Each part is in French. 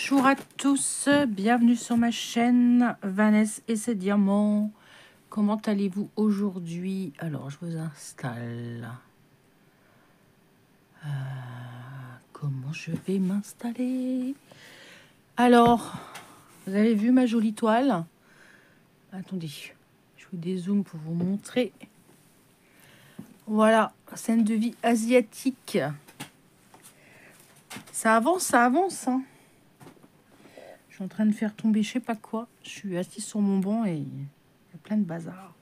Bonjour à tous, bienvenue sur ma chaîne Vanessa et ses diamants. Comment allez-vous aujourd'hui? Alors, je vous installe. Comment je vais m'installer? Alors, vous avez vu ma jolie toile? Attendez, je vous dézoome pour vous montrer. Voilà, scène de vie asiatique. Ça avance, hein. Je suis en train de faire tomber je sais pas quoi. Je suis assise sur mon banc et il y a plein de bazar.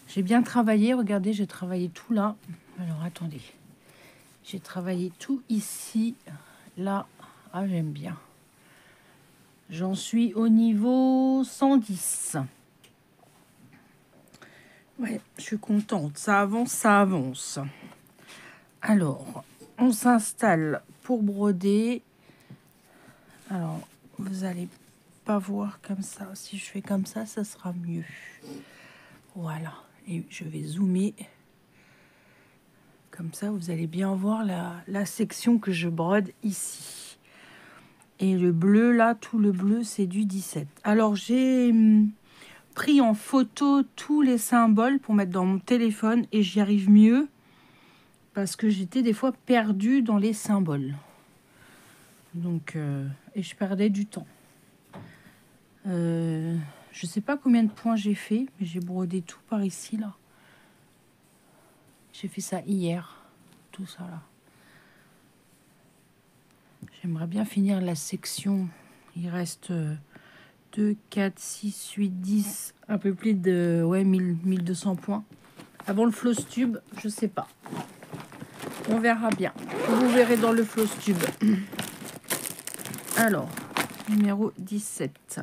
J'ai bien travaillé. Regardez, j'ai travaillé tout là. Alors, attendez. J'ai travaillé tout ici. Là. Ah, j'aime bien. J'en suis au niveau 110. Ouais, je suis contente. Ça avance, ça avance. Alors, on s'installe pour broder. Alors, vous allez pas voir comme ça. Si je fais comme ça sera mieux. Voilà. Et je vais zoomer. Comme ça, vous allez bien voir la section que je brode ici. Et le bleu, là, tout le bleu, c'est du 17. Alors, j'ai pris en photo tous les symboles pour mettre dans mon téléphone. Et j'y arrive mieux. Parce que j'étais des fois perdue dans les symboles. Donc, et je perdais du temps. Je sais pas combien de points j'ai fait, mais j'ai brodé tout par ici, là. J'ai fait ça hier, tout ça, là. J'aimerais bien finir la section. Il reste 2, 4, 6, 8, 10, un peu plus de 1200 points. Avant le floss tube, je sais pas. On verra bien. Vous verrez dans le floss tube. Alors, numéro 17.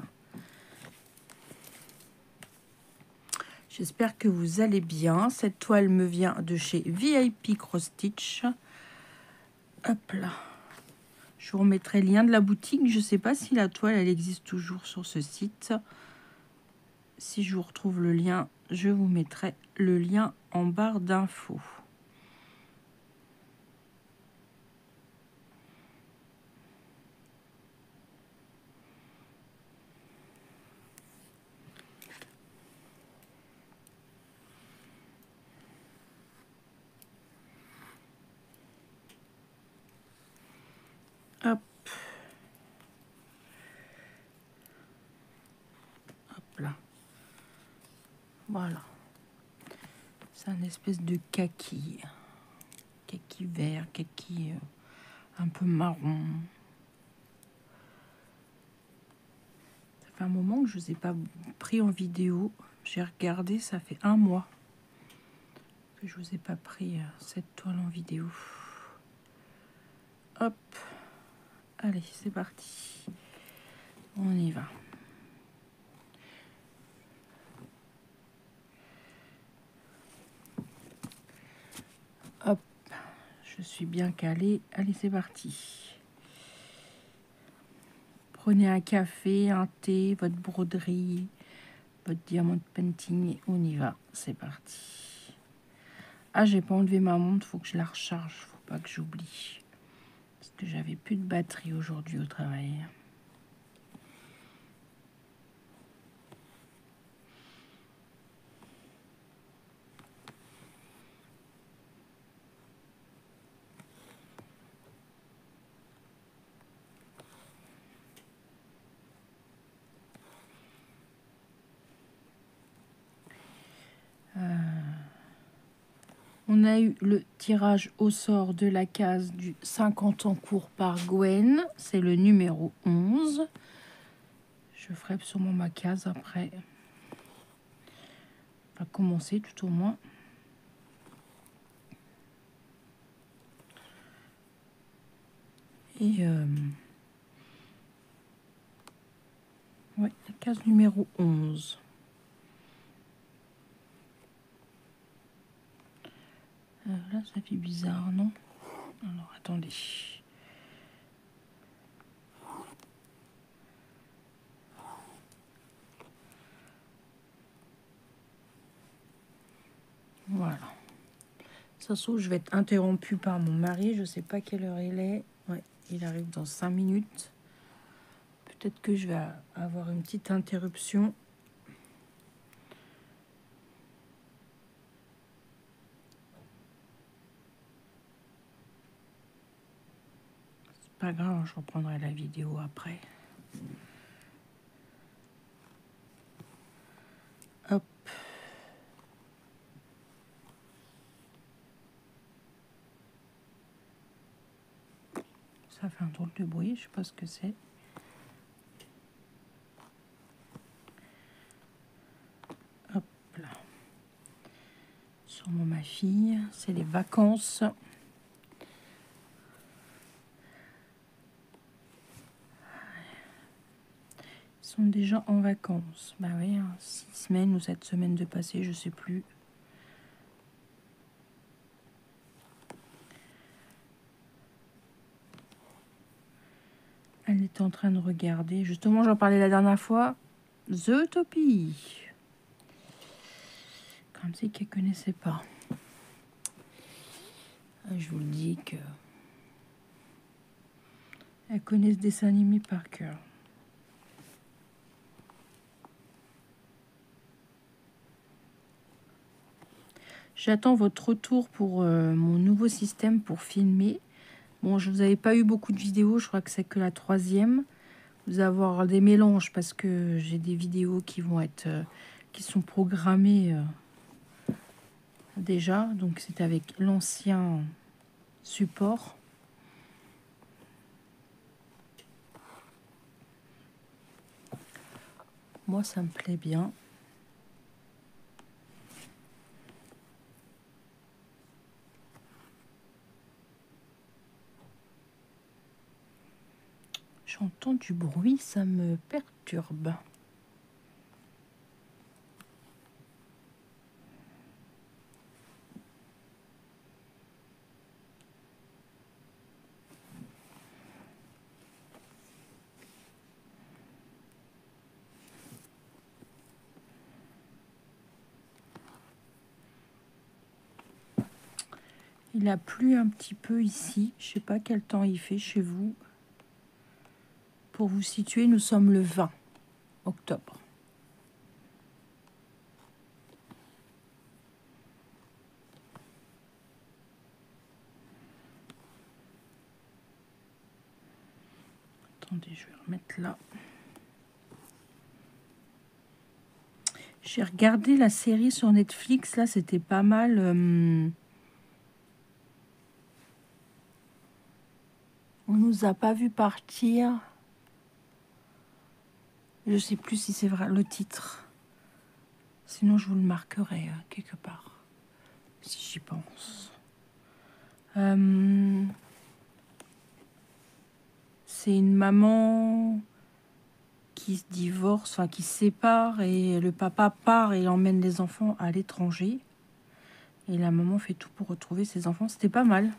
J'espère que vous allez bien. Cette toile me vient de chez VIP Cross Stitch. Hop là. Je vous remettrai le lien de la boutique. Je ne sais pas si la toile, elle existe toujours sur ce site. Si je vous retrouve le lien, je vous mettrai le lien en barre d'infos. Hop. Hop là. Voilà. C'est un espèce de kaki. Kaki vert, kaki un peu marron. Ça fait un moment que je ne vous ai pas pris en vidéo. J'ai regardé, ça fait 1 mois que je ne vous ai pas pris cette toile en vidéo. Hop. Allez, c'est parti. On y va. Hop. Je suis bien calée. Allez, c'est parti. Prenez un café, un thé, votre broderie, votre diamant painting et on y va. C'est parti. Ah, j'ai pas enlevé ma montre. Faut que je la recharge. Faut pas que j'oublie. Parce que j'avais plus de batterie aujourd'hui au travail. On a eu le tirage au sort de la case du 50 ans court par Gwen. C'est le numéro 11. Je ferai sûrement ma case après. On va commencer tout au moins. Et ouais, la case numéro 11. Là, ça fait bizarre, non? Alors, attendez. Voilà. Ça se trouve, je vais être interrompue par mon mari. Je ne sais pas quelle heure il est. Ouais, il arrive dans 5 minutes. Peut-être que je vais avoir une petite interruption. C'est pas grave, je reprendrai la vidéo après. Hop. Ça fait un drôle de bruit, je sais pas ce que c'est. Hop là. Sûrement ma fille, c'est les vacances. Ils sont déjà en vacances. Bah oui, 6 semaines ou 7 semaines de passé, je sais plus. Elle était en train de regarder. Justement, j'en parlais la dernière fois. Zootopie. Comme si qu'elle connaissait pas. Je vous le dis que elles connaissent des dessins animés par cœur. J'attends votre retour pour mon nouveau système pour filmer. Bon, je vous avais pas eu beaucoup de vidéos, je crois que c'est que la 3e. Vous allez avoir des mélanges parce que j'ai des vidéos qui vont être qui sont programmées déjà. Donc c'est avec l'ancien support. Moi, ça me plaît bien. J'entends du bruit, ça me perturbe. Il a plu un petit peu ici. Je sais pas quel temps il fait chez vous. Pour vous situer, nous sommes le 20 octobre. Attendez, je vais remettre là. J'ai regardé la série sur Netflix. Là, c'était pas mal. On nous a pas vu partir. Je sais plus si c'est vrai le titre. Sinon, je vous le marquerai quelque part. Si j'y pense. C'est une maman qui se divorce, enfin qui se sépare, et le papa part et emmène les enfants à l'étranger. Et la maman fait tout pour retrouver ses enfants. C'était pas mal.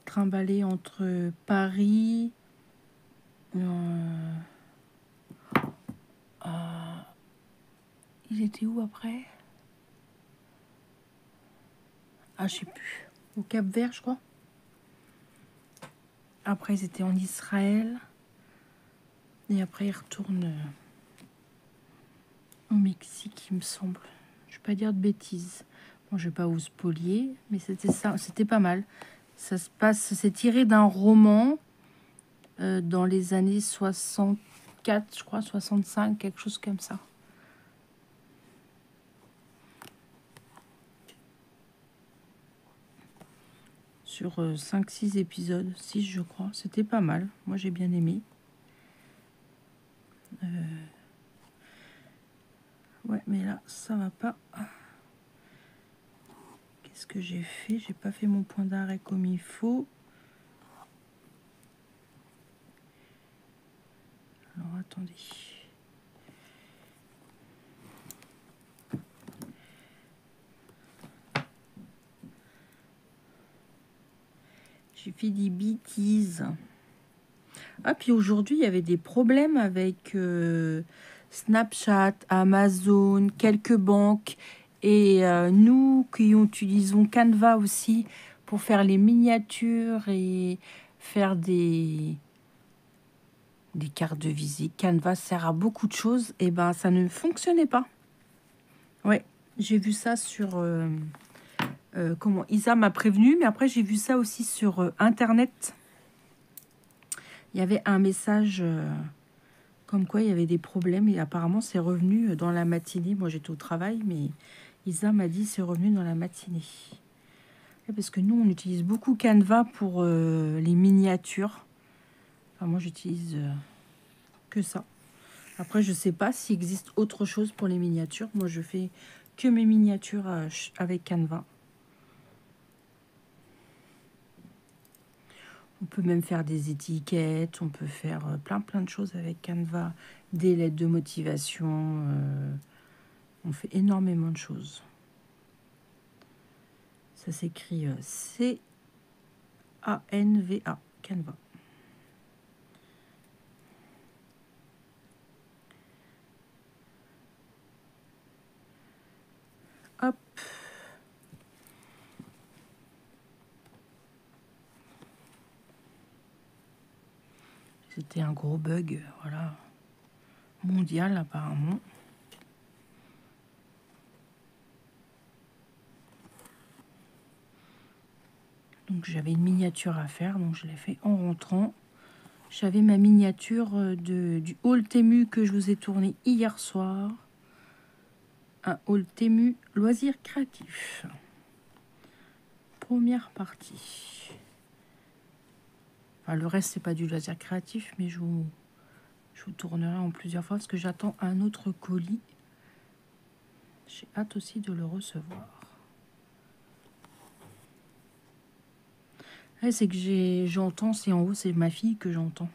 Trimballé entre Paris... ils étaient où après? Ah, je sais plus. Au Cap-Vert, je crois. Après, ils étaient en Israël. Et après, ils retournent au Mexique, il me semble. Je vais pas dire de bêtises. Bon, je vais pas vous spolier, mais c'était ça. C'était pas mal. Ça se passe... C'est tiré d'un roman dans les années 64, je crois, 65, quelque chose comme ça. Sur 5-6 épisodes, 6 je crois. C'était pas mal. Moi, j'ai bien aimé. Ouais, mais là, ça va pas. Qu'est-ce que j'ai fait? J'ai pas fait mon point d'arrêt comme il faut. Alors, attendez. J'ai fait des bêtises. Ah, puis aujourd'hui, il y avait des problèmes avec Snapchat, Amazon, quelques banques. Et nous qui utilisons Canva aussi pour faire les miniatures et faire des cartes de visite. Canva sert à beaucoup de choses. Et ben, ça ne fonctionnait pas. Ouais, j'ai vu ça sur... comment Isa m'a prévenu, mais après, j'ai vu ça aussi sur Internet. Il y avait un message comme quoi il y avait des problèmes. Et apparemment, c'est revenu dans la matinée. Moi, j'étais au travail, mais Isa m'a dit c'est revenu dans la matinée. Et parce que nous, on utilise beaucoup Canva pour les miniatures. Enfin, moi, j'utilise que ça. Après, je sais pas s'il existe autre chose pour les miniatures. Moi, je fais que mes miniatures avec Canva. On peut même faire des étiquettes, on peut faire plein de choses avec Canva, des lettres de motivation. On fait énormément de choses. Ça s'écrit C-A-N-V-A, Canva. Hop. C'était un gros bug, voilà, mondial apparemment. Donc j'avais une miniature à faire, donc je l'ai fait en rentrant. J'avais ma miniature du haul Temu que je vous ai tourné hier soir. Un haul Temu loisirs créatifs. Première partie. Enfin, le reste, c'est pas du loisir créatif, mais je vous tournerai en plusieurs fois parce que j'attends un autre colis. J'ai hâte aussi de le recevoir. Ouais, c'est que j'entends, c'est en haut, c'est ma fille que j'entends.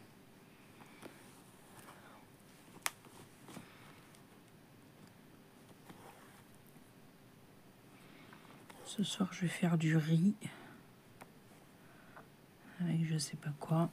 Ce soir, je vais faire du riz avec je sais pas quoi.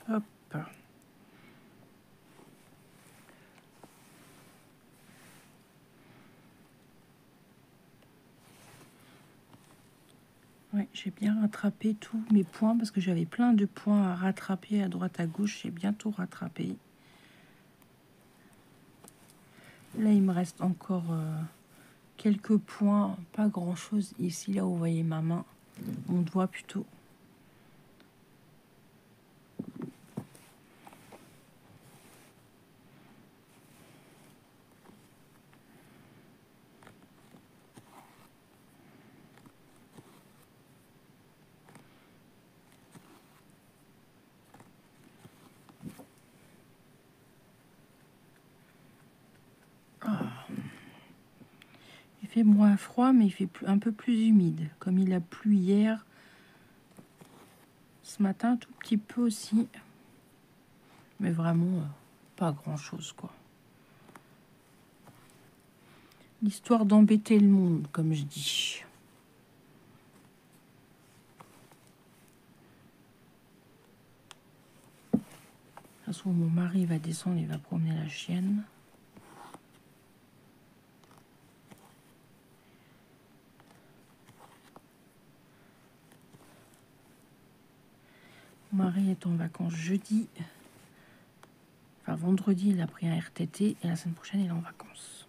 Hop. Ouais, j'ai bien rattrapé tous mes points parce que j'avais plein de points à rattraper à droite à gauche. J'ai bien tout rattrapé. Là, il me reste encore quelques points, pas grand chose ici, là où vous voyez ma main, mon doigt plutôt. Il fait moins froid, mais il fait un peu plus humide. Comme il a plu hier, ce matin, un tout petit peu aussi. Mais vraiment, pas grand-chose, quoi. L'histoire d'embêter le monde, comme je dis. De toute façon, mon mari va descendre, il va promener la chienne. Mon mari est en vacances jeudi. Enfin, vendredi, il a pris un RTT et la semaine prochaine, il est en vacances.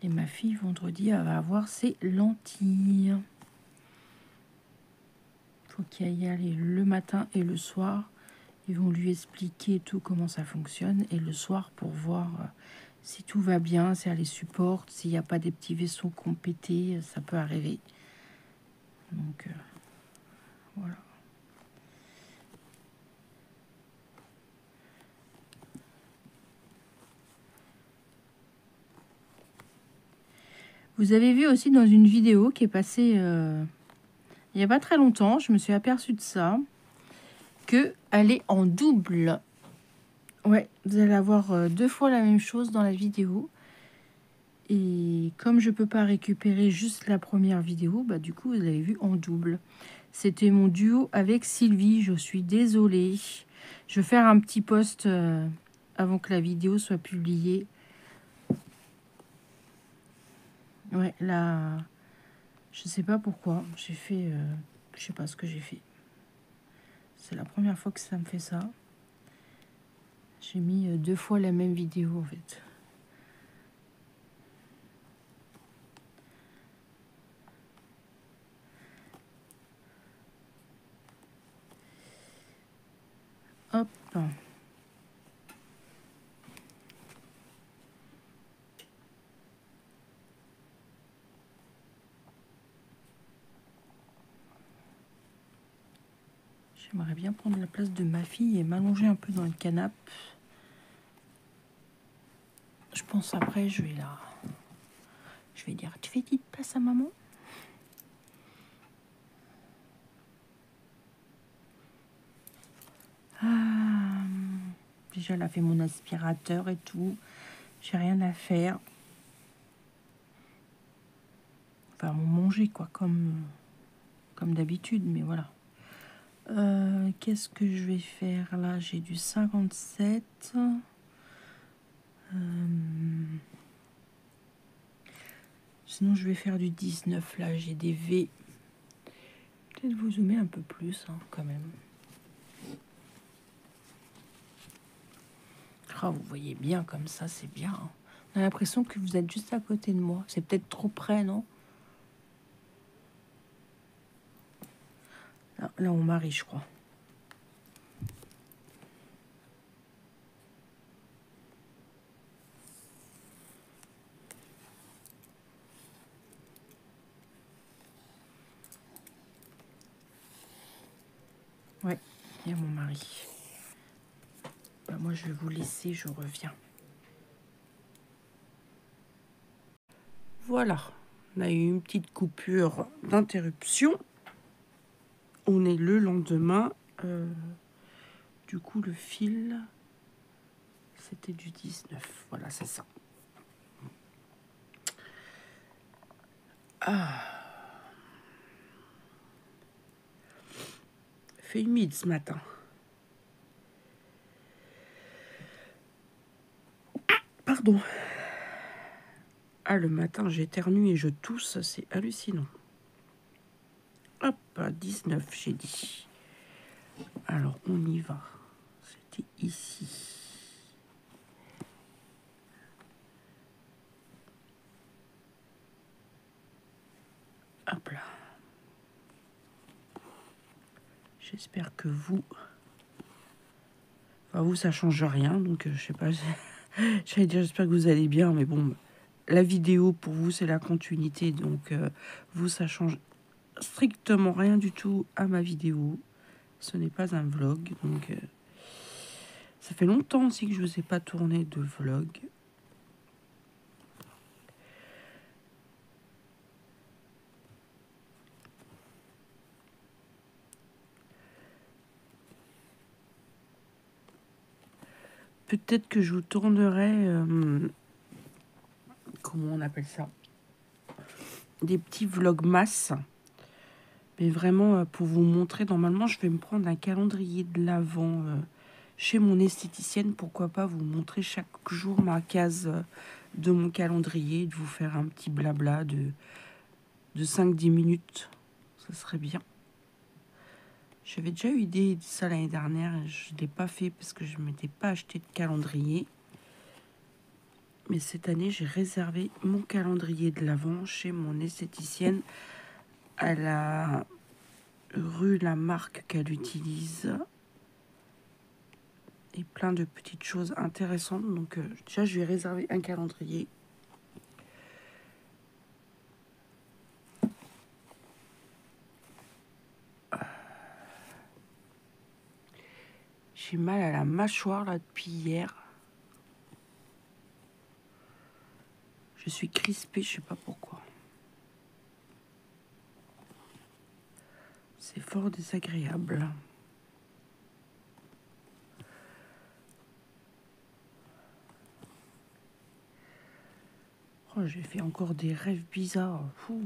Et ma fille, vendredi, elle va avoir ses lentilles. Il faut qu'elle y aille le matin et le soir. Ils vont lui expliquer tout comment ça fonctionne. Et le soir, pour voir si tout va bien, si elle les supporte, s'il n'y a pas des petits vaisseaux qui ont pété, ça peut arriver. Donc, Voilà. Vous avez vu aussi dans une vidéo qui est passée il n'y a pas très longtemps, je me suis aperçue de ça, que elle est en double. Ouais, vous allez avoir 2 fois la même chose dans la vidéo. Et comme je peux pas récupérer juste la première vidéo, bah du coup vous avez vu en double. C'était mon duo avec Sylvie. Je suis désolée. Je vais faire un petit post avant que la vidéo soit publiée. Ouais, là, je sais pas pourquoi. J'ai fait, je sais pas ce que j'ai fait. C'est la première fois que ça me fait ça. J'ai mis 2 fois la même vidéo en fait. Hop. J'aimerais bien prendre la place de ma fille et m'allonger un peu dans le canapé. Je pense après, je vais dire, tu fais petite place à maman? Ah, déjà, elle a fait mon aspirateur et tout. J'ai rien à faire. Enfin, mon manger, quoi, comme d'habitude, mais voilà. Qu'est-ce que je vais faire là? J'ai du 57. Sinon, je vais faire du 19. Là, j'ai des V. Peut-être vous zoomer un peu plus, hein, quand même. Ah, vous voyez bien comme ça, c'est bien. Hein. On a l'impression que vous êtes juste à côté de moi. C'est peut-être trop près, non? Là, on marie, je crois. Ouais, il y a mon mari. Bah, moi, je vais vous laisser, je reviens. Voilà, on a eu une petite coupure d'interruption. On est le lendemain. Du coup, le fil, c'était du 19. Voilà, c'est ça. Ah. Il fait humide ce matin. Pardon. Ah, le matin, j'éternue et je tousse, c'est hallucinant. Hop, 19, j'ai dit. Alors, on y va. C'était ici. Hop là. J'espère que vous... Enfin, vous, ça change rien, donc je sais pas... J'allais dire, j'espère que vous allez bien, mais bon... La vidéo, pour vous, c'est la continuité, donc vous, ça change strictement rien du tout à ma vidéo. Ce n'est pas un vlog, donc... ça fait longtemps aussi que je ne vous ai pas tourné de vlog. Peut-être que je vous tournerai... comment on appelle ça? Des petits vlogmas. Mais vraiment, pour vous montrer, normalement, je vais me prendre un calendrier de l'Avent chez mon esthéticienne. Pourquoi pas vous montrer chaque jour ma case de mon calendrier, de vous faire un petit blabla de 5-10 minutes. Ça serait bien. J'avais déjà eu idée de ça l'année dernière. Je ne l'ai pas fait parce que je ne m'étais pas acheté de calendrier. Mais cette année, j'ai réservé mon calendrier de l'Avent chez mon esthéticienne à la rue Lamarque qu'elle utilise. Et plein de petites choses intéressantes. Donc déjà, je vais réserver un calendrier. J'ai mal à la mâchoire là depuis hier. Je suis crispée, je sais pas pourquoi. C'est fort désagréable. Oh, j'ai fait encore des rêves bizarres. Fou.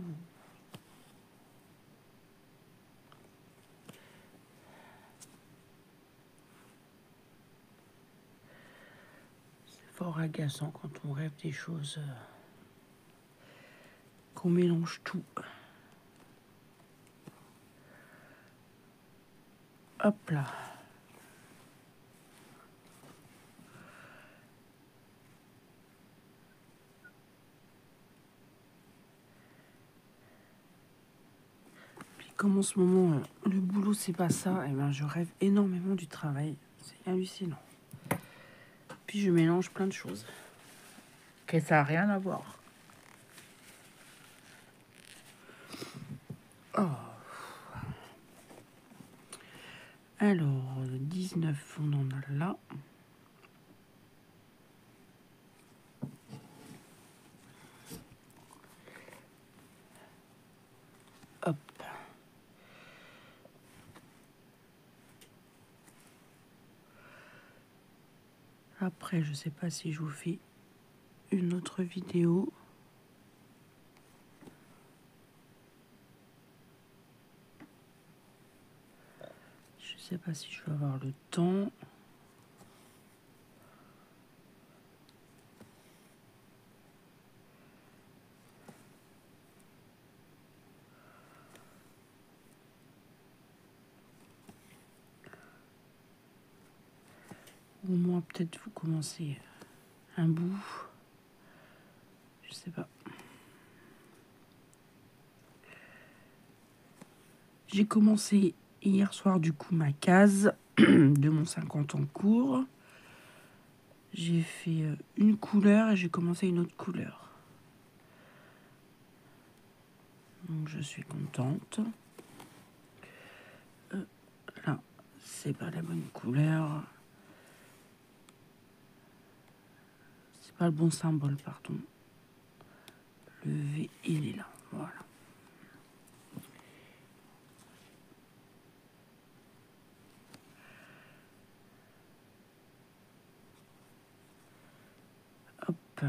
C'est fort agaçant quand on rêve des choses, qu'on mélange tout. Hop là. Puis comme en ce moment, le boulot c'est pas ça, et ben je rêve énormément du travail. C'est hallucinant. Puis je mélange plein de choses. Que ça n'a rien à voir. Oh. Alors, 19, on en a là. Hop. Après, je sais pas si je vous fais une autre vidéo. Je sais pas si je vais avoir le temps. Au moins, peut-être vous commencez un bout. Je sais pas. J'ai commencé hier soir, du coup, ma case de mon 50 en cours. J'ai fait une couleur et j'ai commencé une autre couleur. Donc, je suis contente. Là, c'est pas la bonne couleur. C'est pas le bon symbole, pardon. Le V, il est là. Voilà. Hop.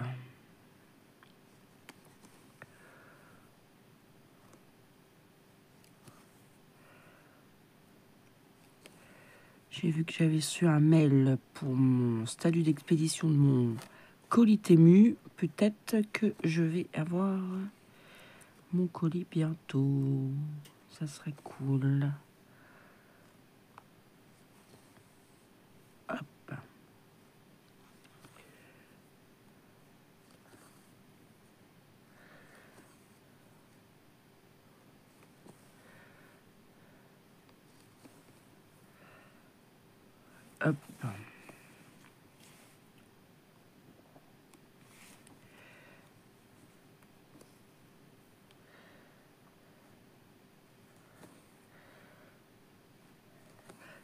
J'ai vu que j'avais reçu un mail pour mon statut d'expédition de mon colis Temu. Peut-être que je vais avoir mon colis bientôt. Ça serait cool. Hop. Hop.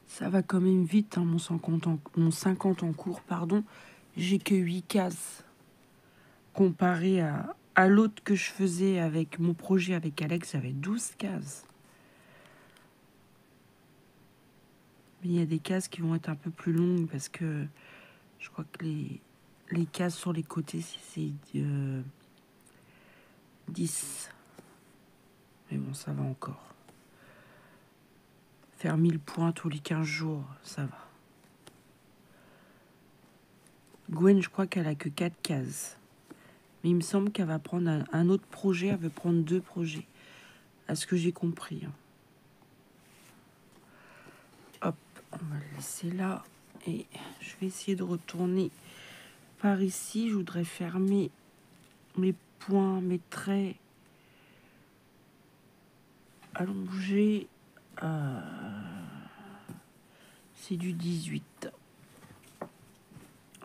Ça va quand même vite, hein, mon 50 en cours, pardon. J'ai que 8 cases. Comparé à l'autre que je faisais avec mon projet avec Alex, j'avais 12 cases. Mais il y a des cases qui vont être un peu plus longues parce que je crois que les cases sur les côtés, c'est 10. Mais bon, ça va encore. Faire 1000 points tous les 15 jours, ça va. Gwen, je crois qu'elle a que 4 cases. Mais il me semble qu'elle va prendre un autre projet. Elle veut prendre 2 projets. À ce que j'ai compris. Hop, on va le laisser là. Et je vais essayer de retourner par ici. Je voudrais fermer mes points, mes traits allongés. C'est du 18.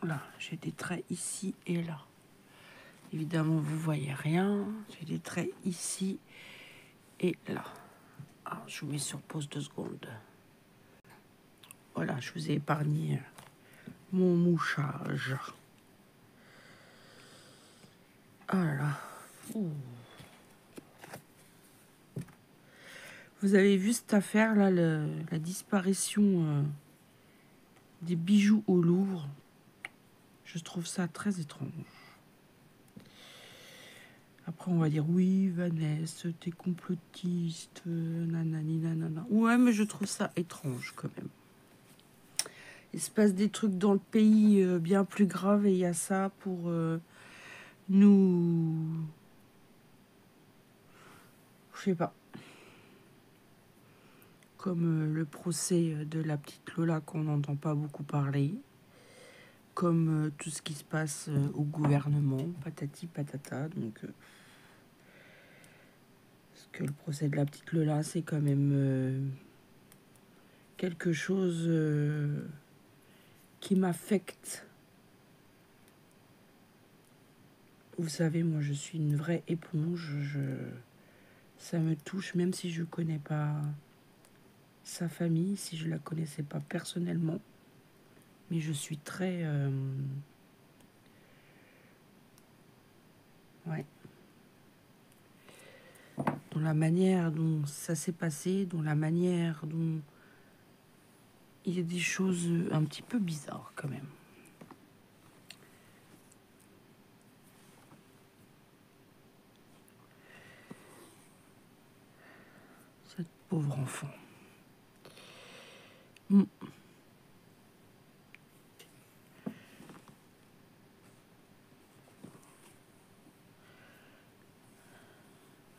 Là, j'ai des traits ici et là. Évidemment, vous voyez rien. J'ai des traits ici et là. Alors, je vous mets sur pause 2 secondes. Voilà, je vous ai épargné mon mouchage. Ah là. Ouh. Vous avez vu cette affaire là, la disparition des bijoux au Louvre. Je trouve ça très étrange. Après, on va dire oui, Vanessa, t'es complotiste, nanani, nanana. Ouais, mais je trouve ça étrange quand même. Il se passe des trucs dans le pays bien plus graves et il y a ça pour nous. Je sais pas. Comme le procès de la petite Lola qu'on n'entend pas beaucoup parler. Comme tout ce qui se passe au gouvernement, patati patata. Donc, parce que le procès de la petite Lola, c'est quand même quelque chose qui m'affecte. Vous savez, moi, je suis une vraie éponge. Ça me touche, même si je connais pas sa famille, si je la connaissais pas personnellement. Mais je suis très... ouais. Dans la manière dont ça s'est passé, dans la manière dont... Il y a des choses un petit peu bizarres, quand même. Cette pauvre enfant. Mm.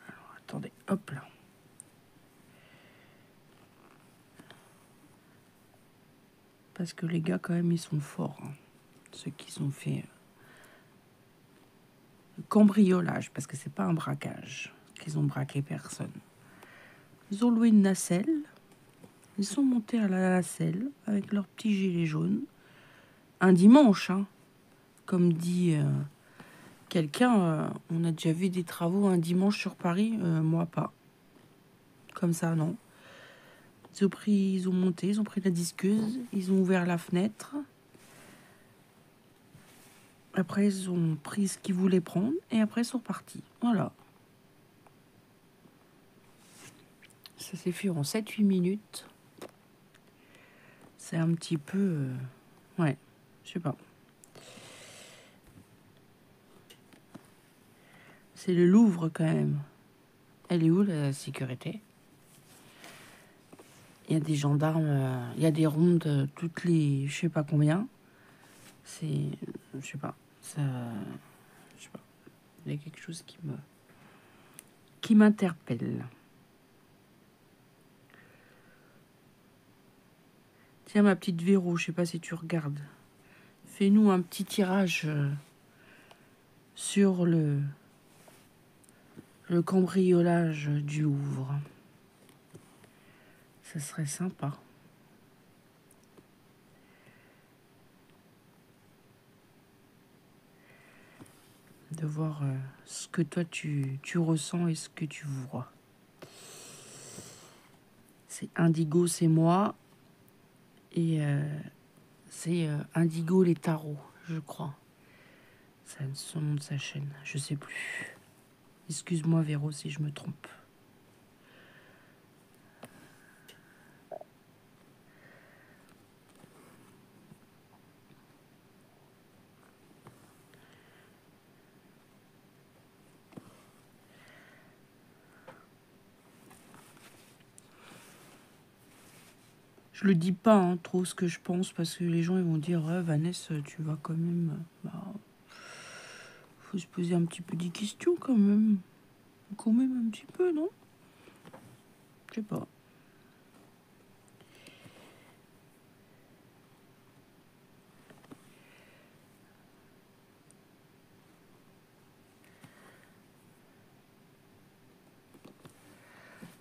Alors, attendez, hop là. Parce que les gars, quand même, ils sont forts. Hein. Ceux qui ont fait cambriolage, parce que c'est pas un braquage, qu'ils ont braqué personne. Ils ont loué une nacelle. Ils sont montés à la nacelle avec leur petit gilet jaune. Un dimanche, hein. Comme dit quelqu'un, on a déjà vu des travaux un dimanche sur Paris, moi pas. Comme ça, non. Ils ont monté, ils ont pris la disqueuse, ils ont ouvert la fenêtre. Après, ils ont pris ce qu'ils voulaient prendre et après, ils sont repartis. Voilà. Ça s'est fait en 7-8 minutes. C'est un petit peu... ouais, je sais pas. C'est le Louvre quand même. Elle est où la sécurité? Il y a des gendarmes, il y a des rondes toutes les... je sais pas combien. C'est... je sais pas. Ça... je sais pas. Il y a quelque chose qui m'interpelle. Tiens, ma petite Véro, je sais pas si tu regardes. Fais-nous un petit tirage sur le cambriolage du Louvre. Ça serait sympa. De voir ce que toi tu ressens et ce que tu vois. C'est Indigo, c'est moi. Et c'est Indigo les tarots, je crois. C'est son nom de sa chaîne, je sais plus. Excuse-moi Véro si je me trompe. Je le dis pas hein, trop ce que je pense parce que les gens ils vont dire Vanessa tu vas quand même faut se poser un petit peu des questions quand même un petit peu non, je sais pas.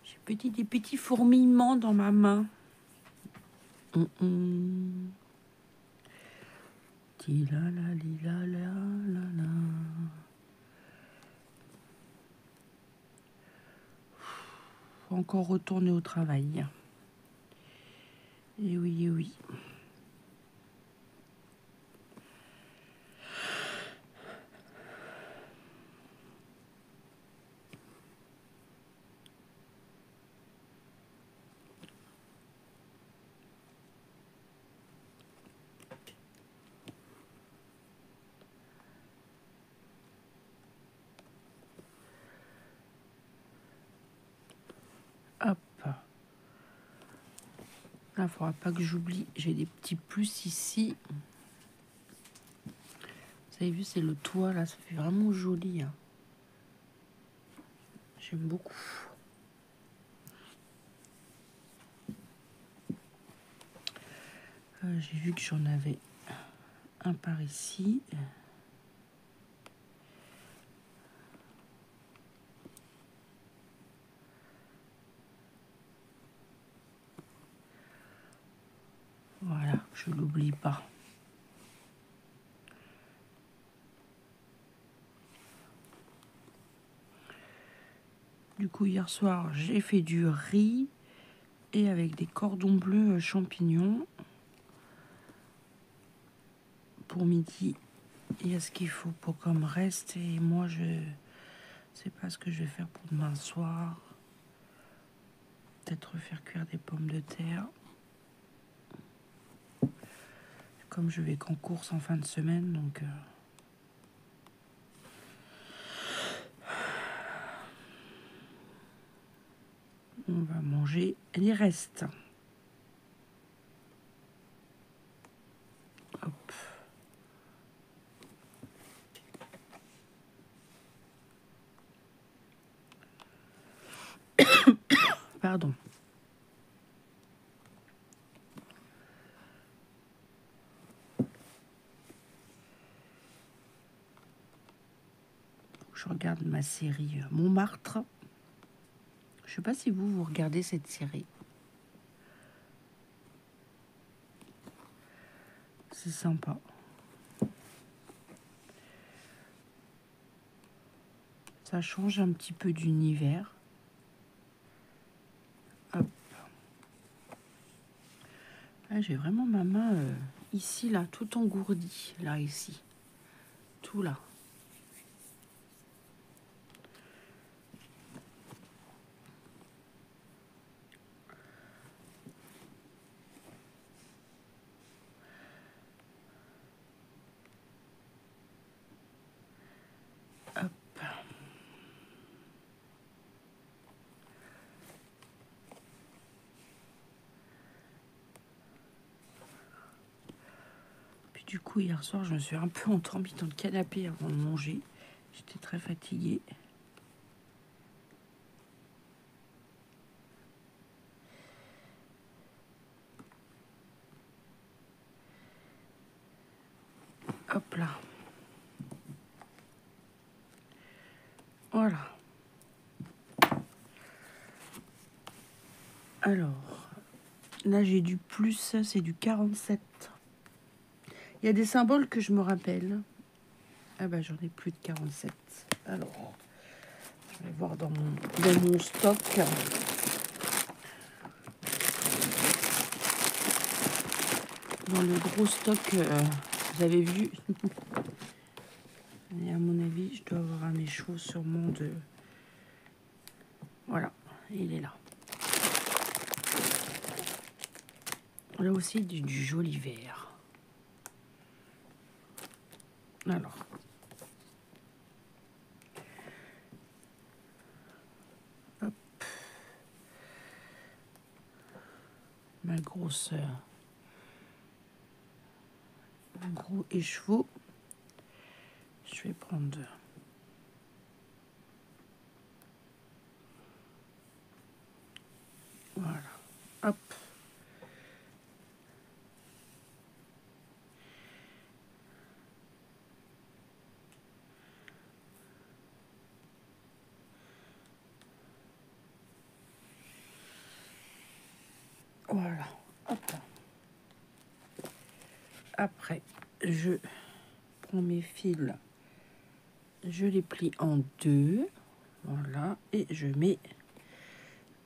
J'ai des petits fourmillements dans ma main. Faut encore retourner au travail. Et oui, et oui. Hop. Là, il ne faudra pas que j'oublie. J'ai des petits plus ici. Vous avez vu, c'est le toit, là. Ça fait vraiment joli. Hein. J'aime beaucoup. J'ai vu que j'en avais un par ici. Voilà, je l'oublie pas. Du coup, hier soir, j'ai fait du riz et avec des cordons bleus champignons. Pour midi, il y a ce qu'il faut pour comme reste. Et moi, je sais pas ce que je vais faire pour demain soir. Peut-être faire cuire des pommes de terre. Comme je vais qu'en course en fin de semaine, donc... on va manger les restes. Hop. Pardon. Je regarde ma série Montmartre. Je sais pas si vous regardez cette série. C'est sympa. Ça change un petit peu d'univers. Hop. Ah, j'ai vraiment ma main ici, là, tout engourdie. Là, ici. Tout là. Hop. Puis du coup, hier soir, je me suis un peu endormie dans le canapé avant de manger. J'étais très fatiguée. Hop là. Voilà. Alors, là j'ai du plus, c'est du 47. Il y a des symboles que je me rappelle. Ah bah j'en ai plus de 47. Alors, je vais voir dans mon stock. Dans le gros stock, vous avez vu. Et à mon avis, je dois avoir un écheveau sûrement de... Voilà, il est là. Là aussi, du joli vert. Alors. Hop. Ma grosse... un gros écheveau. Je vais prendre... Voilà. Hop. Voilà. Hop. Après, je prends mes fils, je les plie en deux. Voilà. Et je mets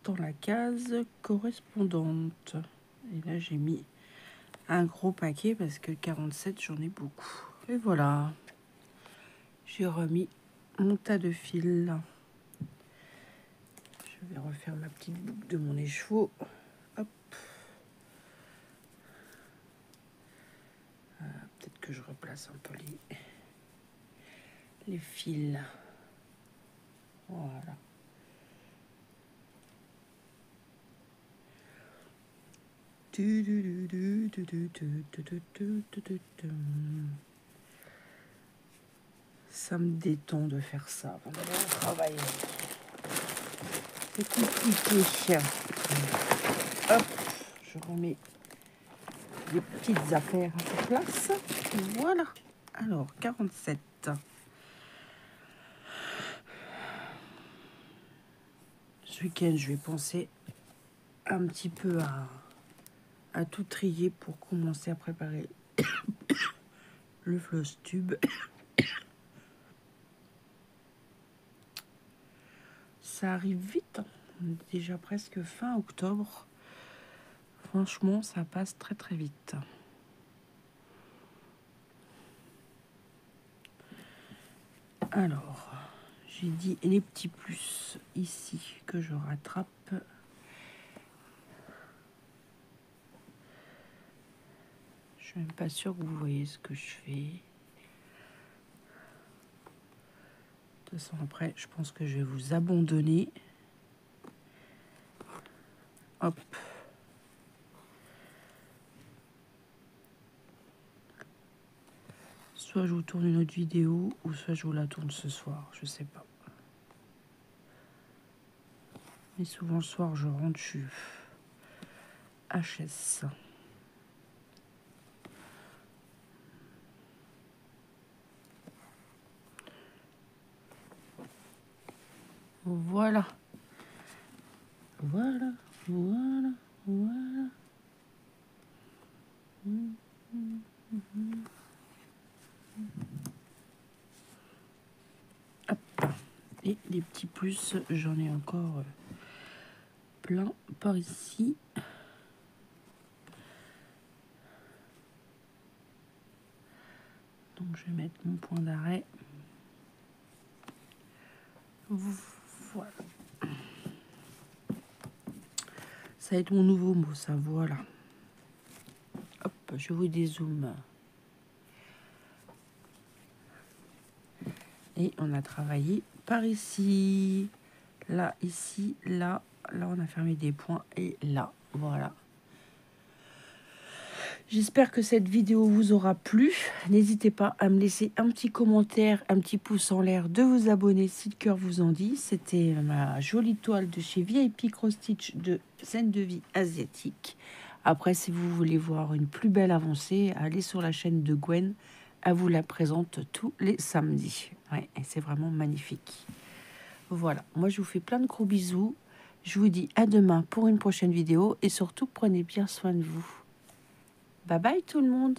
dans la case correspondante. Et là, j'ai mis un gros paquet parce que 47, j'en ai beaucoup. Et voilà. J'ai remis mon tas de fils. Je vais refaire ma petite boucle de mon écheveau. Hop. Peut-être que je replace un peu les fils. Voilà. Ça me détend de faire ça avant d'aller travailler. C'est compliqué. Hop, je remets les petites affaires à sa place. Voilà. Alors, 47. Ce week-end, je vais penser un petit peu à tout trier pour commencer à préparer le floss tube. Ça arrive vite. On est déjà presque fin octobre. Franchement, ça passe très très vite. Alors, j'ai dit les petits plus ici que je rattrape. Je suis même pas sûre que vous voyez ce que je fais. De toute façon, après, je pense que je vais vous abandonner. Hop. Soit je vous tourne une autre vidéo, ou soit je vous la tourne ce soir, je sais pas. Mais souvent le soir, je rentre, je suis HS. Voilà. Voilà, voilà, voilà. Hop. Et les petits plus, j'en ai encore plein par ici. Donc je vais mettre mon point d'arrêt. Voilà. Ça va être mon nouveau mot, ça, voilà. Hop, je vous dézoome. Et on a travaillé par ici. Là, ici, là. Là, on a fermé des points. Et là, voilà. J'espère que cette vidéo vous aura plu. N'hésitez pas à me laisser un petit commentaire, un petit pouce en l'air, de vous abonner si le cœur vous en dit. C'était ma jolie toile de chez VIP Cross Stitch de scène de vie asiatique. Après, si vous voulez voir une plus belle avancée, allez sur la chaîne de Gwen. Elle vous la présente tous les samedis. Ouais, et c'est vraiment magnifique. Voilà, moi je vous fais plein de gros bisous. Je vous dis à demain pour une prochaine vidéo. Et surtout, prenez bien soin de vous. Bye bye tout le monde.